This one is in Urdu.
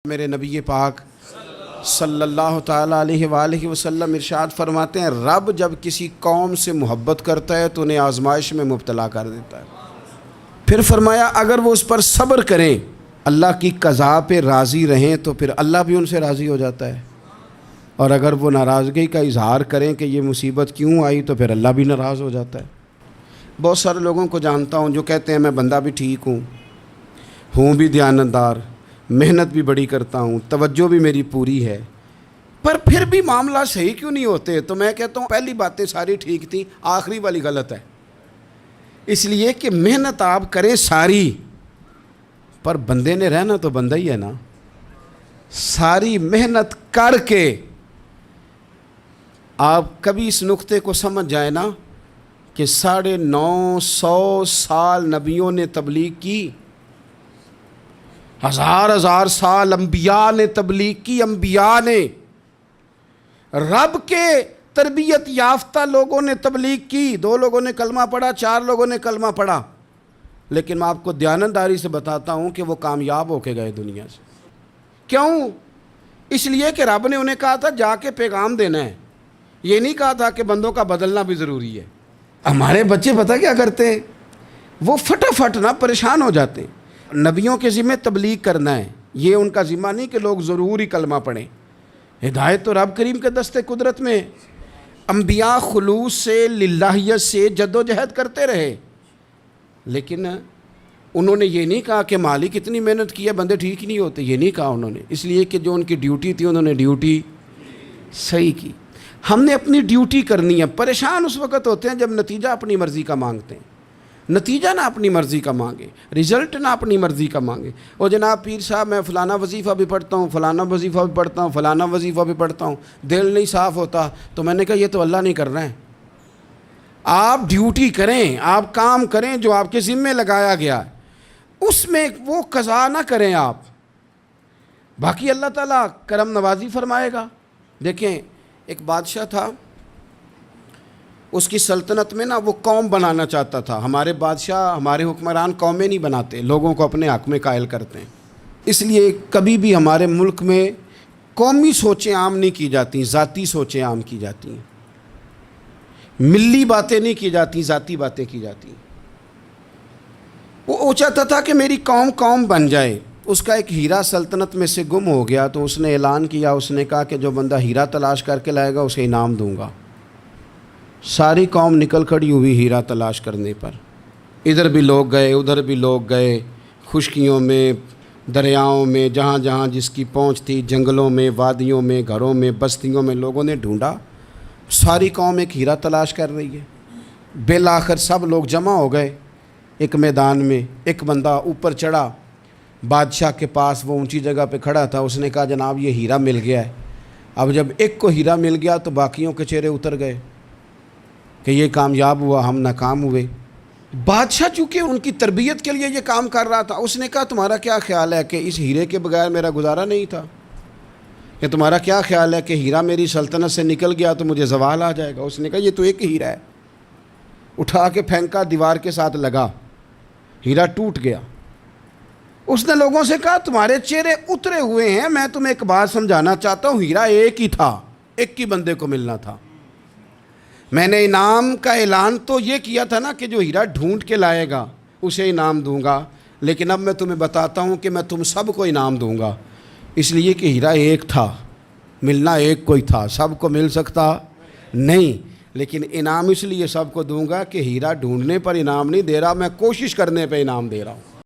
میرے نبی پاک صلی اللہ تعالیٰ علیہ وآلہ وسلم ارشاد فرماتے ہیں، رب جب کسی قوم سے محبت کرتا ہے تو انہیں آزمائش میں مبتلا کر دیتا ہے۔ پھر فرمایا اگر وہ اس پر صبر کریں، اللہ کی قضا پہ راضی رہیں تو پھر اللہ بھی ان سے راضی ہو جاتا ہے، اور اگر وہ ناراضگی کا اظہار کریں کہ یہ مصیبت کیوں آئی تو پھر اللہ بھی ناراض ہو جاتا ہے۔ بہت سارے لوگوں کو جانتا ہوں جو کہتے ہیں میں بندہ بھی ٹھیک ہوں بھی دیانتدار، محنت بھی بڑی کرتا ہوں، توجہ بھی میری پوری ہے، پر پھر بھی معاملہ صحیح کیوں نہیں ہوتے؟ تو میں کہتا ہوں پہلی باتیں ساری ٹھیک تھیں، آخری والی غلط ہے۔ اس لیے کہ محنت آپ کریں ساری، پر بندے نے رہنا تو بندہ ہی ہے نا۔ ساری محنت کر کے آپ کبھی اس نقطے کو سمجھ جائیں نا کہ 950 سال نبیوں نے تبلیغ کی، ہزار سال انبیاء نے تبلیغ کی، انبیاء نے، رب کے تربیت یافتہ لوگوں نے تبلیغ کی، 2 لوگوں نے کلمہ پڑھا، 4 لوگوں نے کلمہ پڑھا، لیکن میں آپ کو دیانتداری سے بتاتا ہوں کہ وہ کامیاب ہو کے گئے دنیا سے۔ کیوں؟ اس لیے کہ رب نے انہیں کہا تھا جا کے پیغام دینا ہے، یہ نہیں کہا تھا کہ بندوں کا بدلنا بھی ضروری ہے۔ ہمارے بچے پتہ کیا کرتے ہیں؟ وہ فٹافٹ نہ پریشان ہو جاتے ہیں۔ نبیوں کے ذمہ تبلیغ کرنا ہے، یہ ان کا ذمہ نہیں کہ لوگ ضروری کلمہ پڑھیں۔ ہدایت تو رب کریم کے دستے قدرت میں ہے۔ انبیاء خلوص سے، للہیت سے جد و جہد کرتے رہے، لیکن انہوں نے یہ نہیں کہا کہ مالک اتنی محنت کی ہے بندے ٹھیک نہیں ہوتے، یہ نہیں کہا انہوں نے، اس لیے کہ جو ان کی ڈیوٹی تھی انہوں نے ڈیوٹی صحیح کی۔ ہم نے اپنی ڈیوٹی کرنی ہے۔ پریشان اس وقت ہوتے ہیں جب نتیجہ اپنی مرضی کا مانگتے ہیں۔ نتیجہ نہ اپنی مرضی کا مانگے، رزلٹ نہ اپنی مرضی کا مانگے۔ اور جناب پیر صاحب میں فلانا وظیفہ بھی پڑھتا ہوں، فلانا وظیفہ بھی پڑھتا ہوں، فلانا وظیفہ بھی پڑھتا ہوں، دل نہیں صاف ہوتا، تو میں نے کہا یہ تو اللہ نہیں کر رہا ہے۔ آپ ڈیوٹی کریں، آپ کام کریں جو آپ کے ذمے لگایا گیا ہے، اس میں وہ قضا نہ کریں آپ، باقی اللہ تعالیٰ کرم نوازی فرمائے گا۔ دیکھیں ایک بادشاہ تھا، اس کی سلطنت میں نا وہ قوم بنانا چاہتا تھا۔ ہمارے بادشاہ، ہمارے حکمران قومیں نہیں بناتے، لوگوں کو اپنے حق میں قائل کرتے ہیں۔ اس لیے کبھی بھی ہمارے ملک میں قومی سوچیں عام نہیں کی جاتی، ذاتی سوچیں عام کی جاتی ہیں۔ ملی باتیں نہیں کی جاتی، ذاتی باتیں کی جاتی ہیں۔ وہ چاہتا تھا کہ میری قوم بن جائے۔ اس کا ایک ہیرا سلطنت میں سے گم ہو گیا، تو اس نے اعلان کیا، اس نے کہا کہ جو بندہ ہیرا تلاش کر کے لائے گا اسے انعام دوں گا۔ ساری قوم نکل کھڑی ہوئی ہیرا تلاش کرنے پر، ادھر بھی لوگ گئے، ادھر بھی لوگ گئے، خشکیوں میں، دریاؤں میں، جہاں جہاں جس کی پہنچ تھی، جنگلوں میں، وادیوں میں، گھروں میں، بستیوں میں لوگوں نے ڈھونڈا۔ ساری قوم ایک ہیرا تلاش کر رہی ہے۔ بالآخر سب لوگ جمع ہو گئے ایک میدان میں۔ ایک بندہ اوپر چڑھا بادشاہ کے پاس، وہ اونچی جگہ پہ کھڑا تھا، اس نے کہا جناب یہ ہیرا مل گیا ہے۔ اب جب ایک کو ہیرا مل گیا تو باقیوں کے چہرے اتر گئے کہ یہ کامیاب ہوا، ہم ناکام ہوئے۔ بادشاہ چونکہ ان کی تربیت کے لیے یہ کام کر رہا تھا، اس نے کہا تمہارا کیا خیال ہے کہ اس ہیرے کے بغیر میرا گزارا نہیں تھا؟ کہ تمہارا کیا خیال ہے کہ ہیرا میری سلطنت سے نکل گیا تو مجھے زوال آ جائے گا؟ اس نے کہا یہ تو ایک ہیرا ہے۔ اٹھا کے پھینکا، دیوار کے ساتھ لگا، ہیرا ٹوٹ گیا۔ اس نے لوگوں سے کہا تمہارے چہرے اترے ہوئے ہیں، میں تمہیں ایک بات سمجھانا چاہتا ہوں، ہیرا ایک ہی تھا، ایک ہی بندے کو ملنا تھا۔ میں نے انعام کا اعلان تو یہ کیا تھا نا کہ جو ہیرا ڈھونڈ کے لائے گا اسے انعام دوں گا، لیکن اب میں تمہیں بتاتا ہوں کہ میں تم سب کو انعام دوں گا، اس لیے کہ ہیرا ایک تھا، ملنا ایک کو ہی تھا، سب کو مل سکتا نہیں، لیکن انعام اس لیے سب کو دوں گا کہ ہیرا ڈھونڈنے پر انعام نہیں دے رہا، میں کوشش کرنے پہ انعام دے رہا ہوں۔